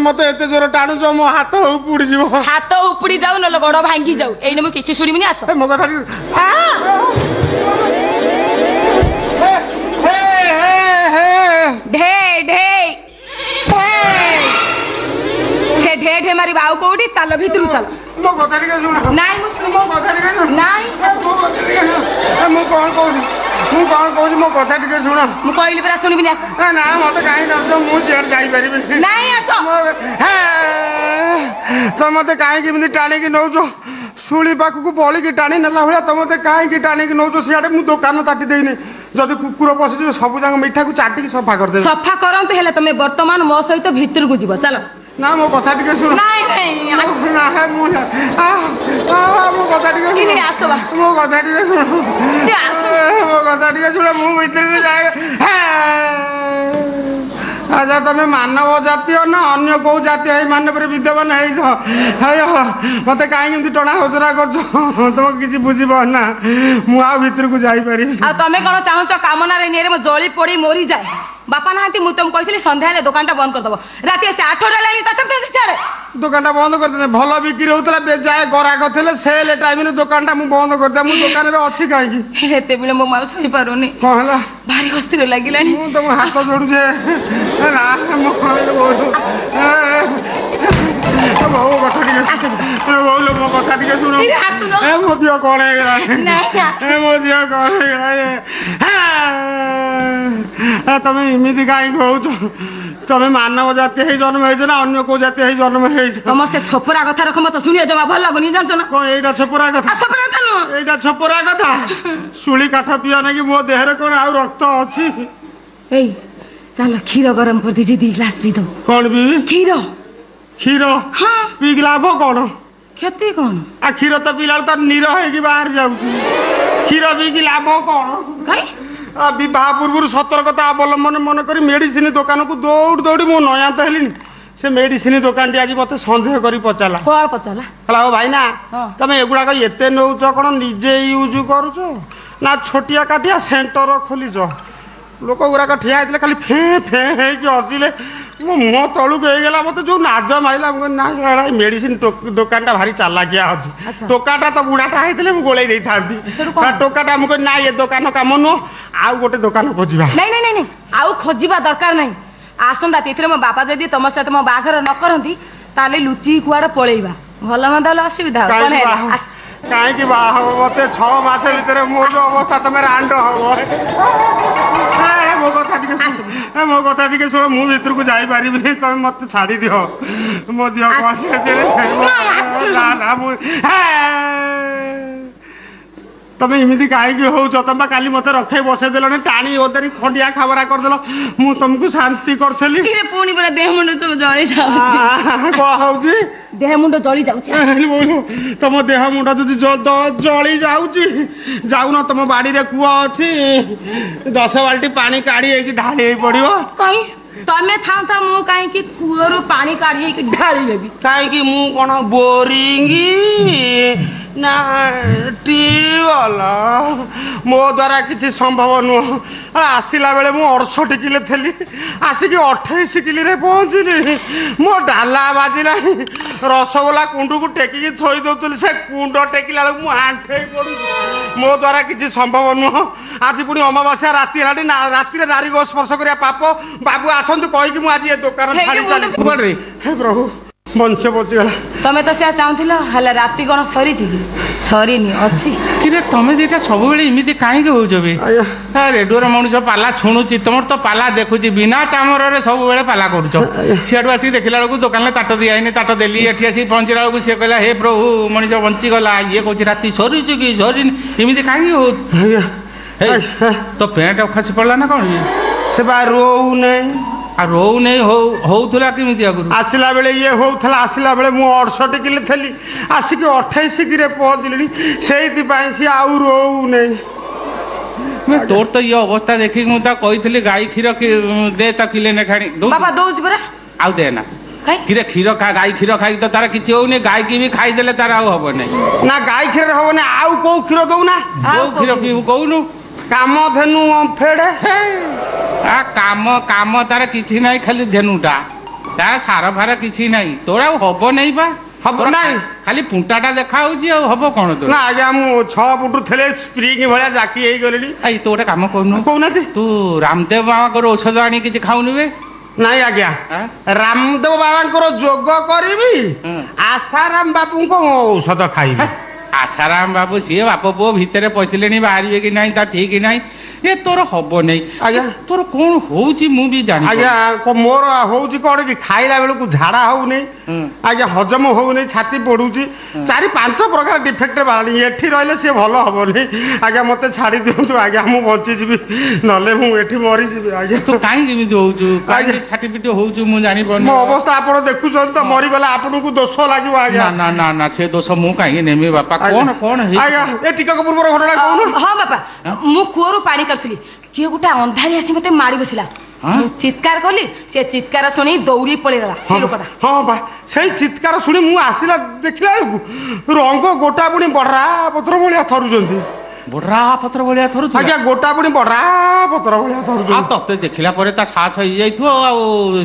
मत एते जोर टाणुच मो हाथ उपुड़ी जीव हाथ उपुड़ी जाऊ न गोड़ भांगी जाऊ एने मु किछि सुनिबिनी आस मो कथा ढे ढे से ढे ढे मारी बाऊ कोठी चल भितरु चल मो कथा टिके सुन नाइ मुस्लिम मो कथा टिके सुन नाइ मो कथा टिके मु कोन कहूँ मो कथा टिके सुन मु कहली परा सुनिबिनी आस ना मत कहीं दस मु सियार जाई परिबि नाइ आस तो मत कहीं किमिति टाणी की नौच शुली पाखक बड़ी की टाणी नेला भाया तो मत कहीं टाणी की नौच सियाडे मु दुकान ताटी देनी जदि कुकुर पशिजे सब जाक मिठा को चाटिकी सफा कर दे सफा करंतु हेले तमे वर्तमान मो सहित भितर को जीव चलो ना मो कथा टिके सुन नाइ नाइ ना है मो कथा टिके किनी आसबा मो कथा टिके सुन मो कथा टिके सुन मु भीतर के जाए अच्छा तुम मानव जातीय ना अन्य कौ जातीय मान पर विद्यमान है मत कहीं टणा हजरा कर तुम किसी बुझीब ना मुझे भीतर को जापर तमें कौन चाहूच कामना जली पड़ी मोरी जाए बापा ना मुझे तुम कही सन्ध्या दुकान बंद करदेव रात से 8 दुकान बंद कर भल बिक्री होता बेजाए ग्राहक थे सेल टाइम दुकान बंद करदे मुझे दुकान अच्छी कहीं मो माँ शोई पारुनी कौन है भारी अस्थिर लगे तुम हाथ जोड़ुचे बहु कथा बहु मो कथा टे शुण मो दिह कौन मो दिह कौन तुम इमिति कहीं कौच तुम मानव जाति जन्म हो अन्य को जाति जन्म तुम से छोपरा कथा रख मत शुणी जमा भल लगुनि जान ना कौन एटा छोपरा कथा एटा छोपरा कथा शुली काठ पिया ना कि मो देहरे कौन आउ रक्त अच्छी चल क्षीर गरम कर दीजिए 2 गिलास पी दो कौन पी क्षीर क्षीर हाँ पी लाभ कौन क्षति कौन आ क्षीर तो पिला तो नीर हो बाहर जाऊँ क्षीर पी लाभ कौन विवाह पूर्व सतर्कता अवलंबन मन कर मेडिसिन दुकान को दौड़ दौड़ी मु नयांत हेली से मेडिसिन दुकान टी आज मत सन्देह कर पचारा कहला हो भाई ना तुम एगुड़ाक एत नौ कौन निजे यूज करुच ना छोटिया काटिया सेंटर खोलीच लोक गुराक ठिया होते खाली फे फे हसिले मो मुह तलुक होगा मत जो नाज माइला ना मेडिसिन दुकान भारी चालाकिया अच्छी टोकाटा तो बुढ़ाटा होते गोल टोकाटा मुझे ना ये दुकान कम नुह आउ गोटे दुकान खोजा नहीं आउ खोजा दरकार नहीं आसंता तिथि मो बापा जदि तुम सहित मो बाघर न करती ताले लुचि कुआड़े पलैबा भल मंद असुविधा कहीं बाहर मत 6 मास भर मो जो अवस्था तुम रांड हम मो कथा टे शुण मु भीतर को जापर तुम मत छाड़ी दिह मो दिह तुम इमिति कहीं हो तुम काली मत रखे बसई देल टाणी ओदारी खंडिया खबरा करदेल मु तुमको शांति करी पुणी पूरा देह मुंड सब जली देह मुंड जली तुम देह मुंड जली जाऊन तुम बाड़ी रे कुआ अच्छी 10 बाल्टी पानी काढ़ी ढाली पड़ो कहीं तमें था मु कहीं कूअर पानी काढ़ी ढाली लेबी कहीं मु कौन बोरिंग ना ट्यूबवेल मो द्वारा किसी संभव नुह आसला बेले मु 68 किलो थी आसिक 28 किलो पहुँचली मो डाला बाजिला रसगोला कुंड को टेकिकी थोई दौली से कुंड टेकिला बेलू मु आंठे पड़ू मो द्वारा किसी संभव नुह आज पुणी अमावास्या राति है राति नारी को स्पर्श करिया पाप बाबू आसतु कहीकि मुझे आज ये दुकान छाड़ी चली हे प्रभु मंच बचीगला तमें तो से चाहूल राति कौन सरी सरीनी अच्छी कि तुम दीटा सब इमिति कहीं होबे रेडियो मनुष्य पाला शुणुची तुम तो पाला देखुची बिना चामर सब पाला करुच सीआडू आसिक देखला बेलू दुकान में ताट दिखाई ताट देली एटी आसिक पहुँचला बेलू सी कहला हे प्रभु मनुष्य बंचीगला ये कौन राति सरीच कि सरीनी इमिति कहीं हो तो पेट खसी पड़ा ना कौन से रोऊ नहीं रोऊ नहीं होउथला किमिति आगुरु आसला बेले ये होउथला आसला बेले मु 68 किलो थली आसिक 28 किलो पहुँचली से आउ रोऊ नहीं तोर तो ये अवस्था देखी मुझे कही गाई क्षीर दे तो किले ने खाणी बाबा दौच परा आउ देना किरे क्षीर खा गाई क्षीर खाई तो तार किसी होनी गाई की भी खाईदे तार आउ हम ना गाई क्षीर हम आउ कौ क्षीर दौना क्षीर पीबू कहूनु काम धेनु फेड़े काम काम तार किसी ना खाली धेनुटा ତା ସାର ଫାର କିଛି ନାହିଁ ତୋର ଆଉ ହବ ନାହିଁ ବା ହବ ନାହିଁ ଖାଲି ପୁଣ୍ଟାଟା ଦେଖା ହଉଛି ଆଉ ହବ କଣ ତୋର ନା ଆଜ୍ଞା ମୁଁ 6 ଫୁଟ ଥିଲେ ସ୍ପ୍ରିଙ୍ଗ ଭଳିଆ ଜାକି ହେଇଗଲିଣି ଏଇ ତୁ ଗୋଟେ କାମ କରୁନୁ କହୁନାହାନ୍ତି ତୁ ରାମଦେବ ବାବାଙ୍କର ଔଷଧ ଆଣି କିଛି ଖାଉନୁ ବେ ନାଇଁ ଆଜ୍ଞା ରାମଦେବ ବାବାଙ୍କର ଯୋଗ କରିବି ଆଶାରାମ ବାବୁଙ୍କ ଔଷଧ ଖାଇବି ଆଶାରାମ ବାବୁ ସିଏ ବାପ ପୁଅ ଭିତରେ ପଶିଲେଣି ବାହାରିବେ କି ନାହିଁ ତା ଠିକ ନାହିଁ ଏ ତୋର ହବ ନାହିଁ ଆଜ୍ଞା ତୋର କଣ ହଉଛି ମୁଁ ବି ଜାଣି ଆଜ୍ଞା ମୋର ହଉଛି କଣ କି ଖାଇଲା ବେଳକୁ ଝାଡା ହଉନି ଆଜ୍ଞା ହଜମ ହଉନି ଛାତି ପଡୁଛି 4-5 ପ୍ରକାର ଡିଫେକ୍ଟ ବାହାରିନି ଏଠି ରହିଲେ ସିଏ ଭଲ ହବନି ଆଜ୍ଞା ମତେ ଛାଡି ଦିଅନ୍ତୁ ଆଜ୍ଞା ମୁଁ ବଞ୍ଚିଯିବି ନହେଲେ ମୁଁ ଏଠି ମରିଯିବି ଆଜ୍ଞା ତୁ କାହିଁକି ଏମିତି ହଉଛୁ କାହିଁକି ଛାଟି ପିଟି ହଉଛୁ ମୁଁ ଜାଣିପାରୁନି ମୋ ଅବସ୍ଥା ଆପଣ ଦେଖୁଛନ୍ତି ତ ମରିଗଲେ ଆପଣଙ୍କୁ ଦୋଷ ଲାଗିବ ଆଜ୍ଞା ନା ନା ନା ସେ ଦୋଷ ମୁଁ କାହିଁକି ନେମି ବାପା କଣ କଣ ଆଜ୍ଞା ଏ ଟିକକ ପୂର୍ବର ଘଟଣା କହୁନ ହଁ ବାପା ମୁଁ କୂଅରୁ ପାଣି କାଢୁଥିଲି କିଏ ଗୋଟେ ଅନ୍ଧାରି ଆସି ମତେ ମାଡ଼ି ବସିଲା ମୁଁ ଚିତ୍କାର କଲି ସେ ଚିତ୍କାର ଶୁଣି ଦୌଡ଼ି ପଳେଇଗଲା ସେ ଲୋକଟା ହଁ ବା ସେଇ ଚିତ୍କାର ଶୁଣି ମୁଁ ଆସିଲା ଦେଖିଲା ବେଳକୁ ରଙ୍ଗ ଗୋଟା ପୁଣି ବଢା ପତ୍ର ଭଳିଆ ଥରୁଛନ୍ତି ବଡରା ପତ୍ର ଭଳିଆ ଥରୁଛୁ ଆଜ୍ଞା ଗୋଟା ପୁଣି ବଢା ପତ୍ର ଭଳିଆ ଥରୁଛନ୍ତି ଆଉ ତତେ ଦେଖିଲା ପରେ ତା ସାହସ ହେଇଯାଇଥିବ ଆଉ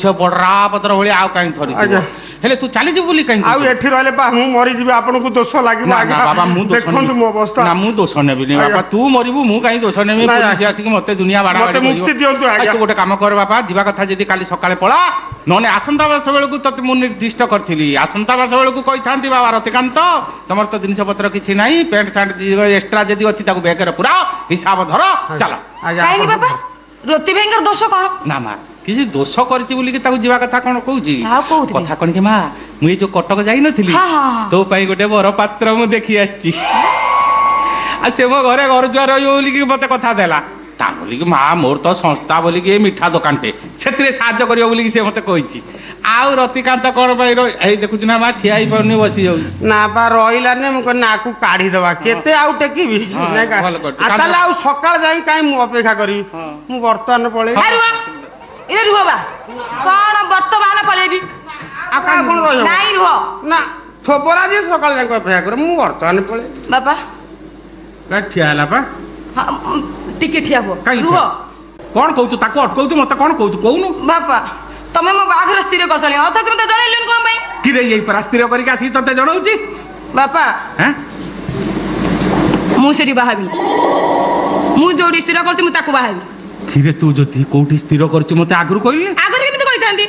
ସେ ବଡରା ପତ୍ର ଭଳିଆ ଆଉ କାହିଁ ଥରିଥିବ ହେଲେ ତୁ ଚାଲିଯିବୁ ବୋଲି କାହିଁ ଆଉ ଏଠି ରହିଲେ ବା ମୁଁ ମରିଯିବି ଆପଣଙ୍କୁ ଦୋଷ ଲାଗିବ ଆଜ୍ଞା ବାବା ମୁଁ ଦେଖନ୍ତୁ ମୋ ଅବସ୍ଥା ନା ମୁଁ ଦୋଷ ନେବିନି ବାପା ତୁ ମରିବୁ ମୁଁ କାହିଁ ଦୋଷ ନେବି ପୋଲିସ ଆସିକି ମତେ ଦୁନିଆ ବାଡା ମତେ ମୁକ୍ତି ଦିଅନ୍ତୁ ଆଜ୍ଞା ତୁ ଗୋଟେ କାମ କର ବାପା ଯିବା କଥା ଯଦି କାଲି ସକାଳେ ପଳା ନହେଲେ ଆସନ୍ତା ବର୍ଷ ବେଳକୁ ତତେ ମୁଁ ନିର୍ଦ୍ଦିଷ୍ଟ କରିଥିଲି ଆସନ୍ତା ବର୍ଷ ବେଳକୁ କହିଥାନ୍ତି ବାବା ରତିକାନ୍ତ ତମର ତ ଜିନିଷ ପତ୍ର କିଛି ନାହିଁ ପ୍ୟାଣ୍ଟ ସାର୍ଟ ଏକ୍ସଟ୍ରା ଯଦି ଅଛି ତାକୁ ବ୍ୟାଗରେ ପୁରା ହିସାବ ଧର ଚାଲ କାହିଁକି ବାପା ରତି ଭାଇଙ୍କର ଦୋଷ କଣ ନା ମା କିଛି ଦୋଷ କରିଛି ବୋଲିକି ତାକୁ ଯିବା କଥା କଣ କହୁଛି କଥା କଣ କି ମା ମୁଁ ଏଇ ଯୋଉ କଟକ ଯାଇନଥିଲି ତୋ ପାଇଁ ଗୋଟେ ବର ପାତ୍ର ମୁଁ ଦେଖି ଆସିଛି ଆଉ ସେ ମୋ ଘରେ ଘର ଦ୍ୱାର ରହିବ ବୋଲିକି ମତେ କଥା ଦେଲା ତା ବୋଲିକି ମା ମୋର ତ ସଂସ୍ଥା ବୋଲିକି ମିଠା ଦୋକାନଟେ ସେଥିରେ ସାହାଯ୍ୟ କରିବ ବୋଲିକି ସେ ମତେ କହିଛି ଆଉ ରତିକାନ୍ତ କଣ ପାଇଁ ଏଇ ଦେଖୁଛୁ ନା ମା ଠିଆ ହେଇପାରୁନି ବସି ଯାଉଛି ନା ବା ରହିଲାନି ମୁଁ କହିଲି ନାକୁ କାଢିଦବା କେତେ ଆଉ ଟେକିବି ତାହେଲେ ଆଉ ସକାଳ ଯାଇ କାହିଁ ମୁଁ ଅପେକ୍ଷା କରିବି ମୁଁ ବର୍ତ୍ତମାନ ପଳେଇବି ରୁହ ବା କଣ ବର୍ତ୍ତମାନ ପଳେଇବି ନାଇଁ ରୁହ ନା ଥୋବରା ଯେ ସକାଳ ଯାଇ ଅପେକ୍ଷା କର ମୁଁ ବର୍ତ୍ତମାନ ପଳେଇବି ବାପା ଠିଆ ହେଲା ପା ଟିକେ ଠିଆ ହୁଅ ରୁହ କଣ କହୁଛୁ ତାକୁ ଅଟକଉଛୁ ମତେ କଣ କହୁଛୁ କହୁନୁ ବାପା ତମେ ମୋ ବାହାଘର ସ୍ଥିର କରିସାରିଲ ଅଥଚ ମତେ ଜଣେଇଲେନି କଣ ପାଇଁ କିରେ ଏଇ ପରା ସ୍ଥିର କରିକି ଆସିକି ତତେ ଜଣାଉଛି ବାପା ମୁଁ ସେଠି ବାହାବି ମୁଁ ଯୋଉଠି ସ୍ଥିର କରୁଛି ମୁଁ ତାକୁ ବାହାବି କିରେ ତୁ ଯଦି କୋଉଠି ସ୍ଥିର କରିଛୁ ମତେ ଆଗରୁ କହିଲି ଆଗରୁ କେମିତି କହିଥାନ୍ତି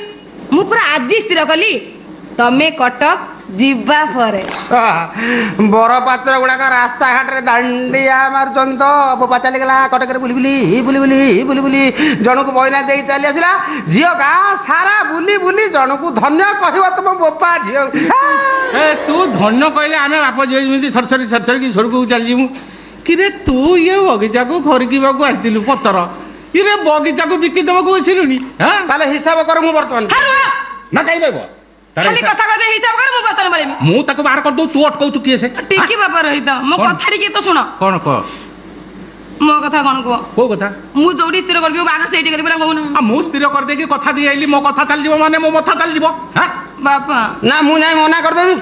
ମୁଁ ପୁରା ଆଜି ସ୍ଥିର କଲି ତମେ କଟକ ଯିବା ପରେ ବରପାତ୍ର ଗୁଡାକ ରାସ୍ତାଘାଟରେ ଦାଣ୍ଡିଆ ମାରୁଛନ୍ତି ତ ବୋପା ଚାଲିଗଲା କଟକରେ ବୁଲି ବୁଲି ବୁଲି ବୁଲି ବୁଲି ବୁଲି ଜଣକୁ ବଇନା ଦେଇ ଚାଲି ଆସିଲା ଝିଅ ଗାଁ ସାରା ବୁଲି ବୁଲି ଜଣକୁ ଧନ୍ୟ କହିବ ତମ ବୋପା ଝିଅ ତୁ ଧନ୍ୟ କହିଲେ ଆମେ ବାପ ଝିଅ ଯେମିତି ସରସରି ସରସରି ଝରକୁ ଚାଲିଯିବୁ କିରେ ତୁ ଇଏ ବଗିଚାକୁ ଖରିକିବାକୁ ଆସିଥିଲୁ ପତର ଇରେ ବଗିଚାକୁ ବିକି ଦେବାକୁ ବସିଲୁଣି ତାହେଲେ ହିସାବ କର ମୁଁ ବର୍ତ୍ତମାନ ନା କାହିଁ ରହିବ ଖାଲି କଥା କଥା ହିସାବ କର ମୁଁ ବର୍ତ୍ତମାନ ପଳେଇବି ମୁଁ ତାକୁ ବାହାର କରିଦଉ ତୁ ଅଟକଉଛୁ କିଏ ସେ ଟିକେ ବାପା ରହିତ ମୋ କଥା ଟିକେ ତ ଶୁଣ କଣ କହ ମୋ କଥା କଣ କୁହ କୋଉ କଥା ମୁଁ ଯୋଉଠି ସ୍ଥିର କରିବି ବାଘ ସେଇଠି କରିବି କହୁନ ମୁଁ ସ୍ଥିର କରିଦେଇକି କଥା ଦେଇ ଆଇଲି ମୋ କଥା ଚାଲିଯିବ ମାନେ ମୋ ମଥା ଚାଲିଯିବ ବାପା ନା ମୁଁ ଯାଇ ମନା କରିଦେବି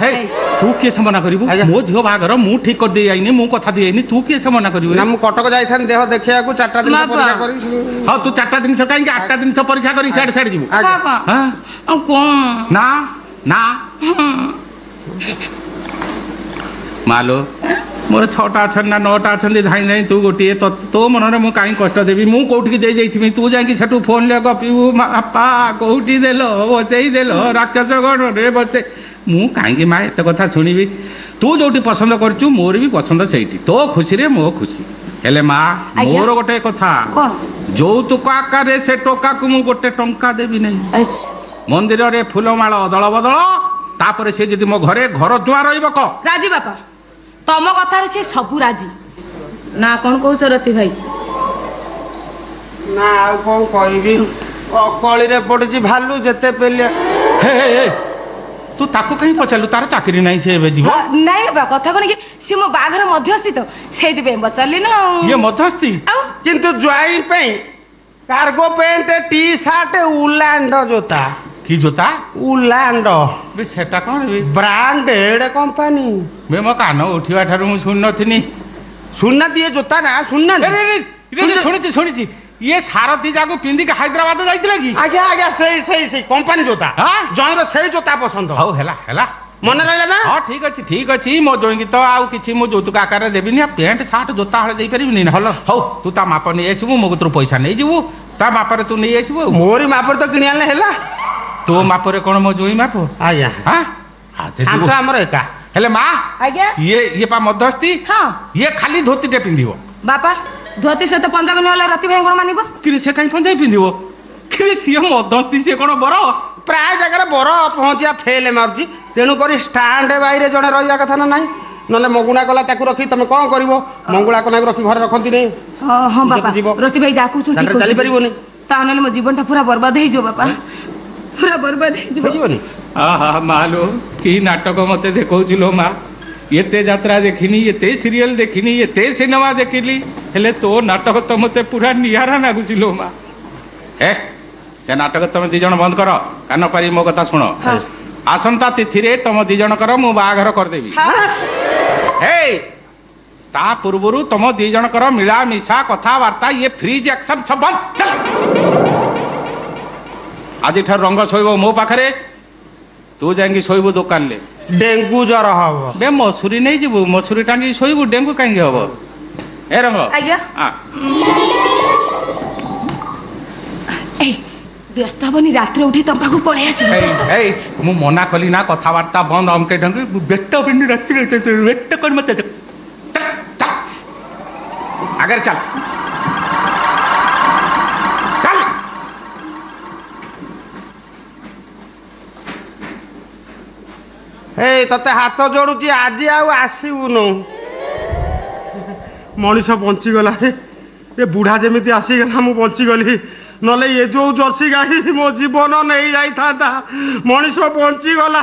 ତୁ କିଏ ସେ ମନା କରିବୁ ମୋ ଝିଅ ବାହାଘର ମୁଁ ଠିକ କରିଦେଇ ଆଇନି ମୁଁ କଥା ଦେଇ ଆଇନି ତୁ କିଏ ସେ ମନା କରିବୁ ନା ମୁଁ କଟକ ଯାଇଥାନ୍ତି ଦେହ ଦେଖିବାକୁ 4ଟା ଦିନ ପରୀକ୍ଷା କରିବି ହଁ ତୁ 4ଟା ଜିନିଷ କାହିଁକି 8ଟା ଜିନିଷ ପରୀକ୍ଷା କରି ସିଆଡେ ସିଆଡେ ଯିବୁ ନା ନା ମାଲୋ ମୋର 6ଟା ଅଛନ୍ତି ନା 9ଟା ଅଛନ୍ତି ଧାଇଁ ଧାଇଁ ତୁ ଗୋଟିଏ ତୋ ମନରେ ମୁଁ କାହିଁ କଷ୍ଟ ଦେବି ମୁଁ କୋଉଠିକି ଦେଇ ଯାଇଥିବି ତୁ ଯାଇକି ସେଠୁ ଫୋନରେ ଗପିବୁ ବାପା କୋଉଠି ଦେଲ ବସେଇ ଦେଲ ରାକ୍ଷସ ଗଣରେ ବସେଇ ମୁଁ କାହିଁକି ମା ଏତେ କଥା ଶୁଣିବି ତୁ ଯୋଉଠି ପସନ୍ଦ କରୁଛୁ ମୋର ବି ପସନ୍ଦ ସେଇଠି ତୋ ଖୁସିରେ ମୋ ଖୁସି ହେଲେ ମା ମୋର ଗୋଟେ କଥା ଯୌତୁକ ଆକାରରେ ସେ ଟୋକାକୁ ମୁଁ ଗୋଟେ ଟଙ୍କା ଦେବି ନାହିଁ ମନ୍ଦିରରେ ଫୁଲମାଳ ଅଦଳ ବଦଳ ତାପରେ ସେ ଯଦି ମୋ ଘରେ ଘର ଜୁଆ ରହିବ କ ରାଜି ବାପା ତମ କଥାରେ ସେ ସବୁ ରାଜି ନା କଣ କହୁଛ ରତି ଭାଇ ନା ଆଉ କଣ କହିବି ଅକଳିରେ ପଡିଛି ଭାଲୁ ଯେତେ ପେଲିଆ ତୁ ତାକୁ କାହିଁ ପଚାରିଲୁ ତାର ଚାକିରି ନାହିଁ ସେ ଏବେ ଯିବ ନାଇଁ ବାପା କଥା କଣ କି ସେ ମୋ ବାହାଘର ମଧ୍ୟସ୍ଥି ତ ସେଇଥିପାଇଁ ପଚାରିଲି ନା ଇଏ ମଧ୍ୟସ୍ଥି କିନ୍ତୁ ଜ୍ୱାଇଁ ପାଇଁ କାର୍ଗୋ ପ୍ୟାଣ୍ଟ ଟି ସାର୍ଟ ଉଲାଣ୍ଡ ଜୋତା କି ଜୋତା ଉଲାଣ୍ଡ ସେଟା କଣ ବ୍ରାଣ୍ଡେଡ କମ୍ପାନୀ ବେ ମୋ କାନ ଉଠିବା ଠାରୁ ମୁଁ ଶୁଣି ନଥିନି ଶୁଣିନାହାନ୍ତି ଏ ଜୋତା ନା ଶୁଣିନାହାନ୍ତି ଶୁଣିଛି ଶୁଣିଛି ये सारथी जाको पिंधिक हैदराबाद जाइतिला कि आज्ञा आज्ञा सेई कंपानी जोता हाँ? जईर सेई जोता पसंद हौ हेला हेला मन रहिला ना हाँ ठीक अच्छी मो जोई तो आउ किछि मो যৌতুক आकार देबिनी पैंट सार्ट जोता हले देई परिबिनी हल हौ तू ता माप नहीं आसबु मो कतरू पैसा नहीं जीवु ता मापरे तू नहीं आसबु मोरी मापर तो किनि आनले हेला तो मापरे कोन मो जोई माप आज्ञा हां छांच हमर एका हेले मां आज्ञा ये पा मध्यस्थी हाँ ये खाली धोती टे पिंधिबो बापा धोती से तो पंजाबी नहले रति भाई कोन मानिबो कि से काई पंजाई पिंधिबो कि से मध्यस्थी से कोन बर प्राय जगह बर पहुंचिया फेल मारुची तेणु करी स्टांड बाहर जड़े रहा कथा ना ना नने मगुणा कला ताकू रखी तमे कौन करिवो मंगुळा कना रखी घर रखंती नहीं हाँ बापा रति भाई जाकू छु ठीक चली परिबोनी तानले मो जीवनटा पूरा बर्बाद हे जो बापा पूरा बर्बाद हे जो परिबोनी आहा मालो की नाटक मते देखौजिलो मा एते यात्रा देखिनी एते सीरियल देखिनी एते सिनेमा देखिली हेले तो नाटक तो मते पूरा नियारा लागुजिलो मा ए से नाटक तुम दी जन बंद कर कान पारी मो कथा सुनो आसंता तिथि रे तुम दी जन कर मु बाघर कर देबी हे ता पूर्वरु तुम दी जन कर मिला मिसा कथा वार्ता ये फ्रीज एक्शन सब बंद चल आज ठर रंग सोइबो मो पाखरे तू जांगी सोइबो दुकान ले डेंगू जर हबो बे मसूरी नहीं जीवु मसूरी टांगी सोइबो डेंगू कांगी हबो ए रंग आज्ञा हां ए व्यस्त हबनी रात्रि उठी तम पाखु पळे आसी मु मना कली ना कथबार्ता बंद अमके ढंग व्यस्त बिन रात्रि व्यक्त कर मत चल चल अगर चल चल ए तते हाथ जोड़ुची आज आउ आसीबुनु मनीष बंची गला ए बुढ़ा जमी आसीगला मु बंची गली नले ये जो जर्सी गाई मो जीवन नहीं जाई था मनीष बंची गला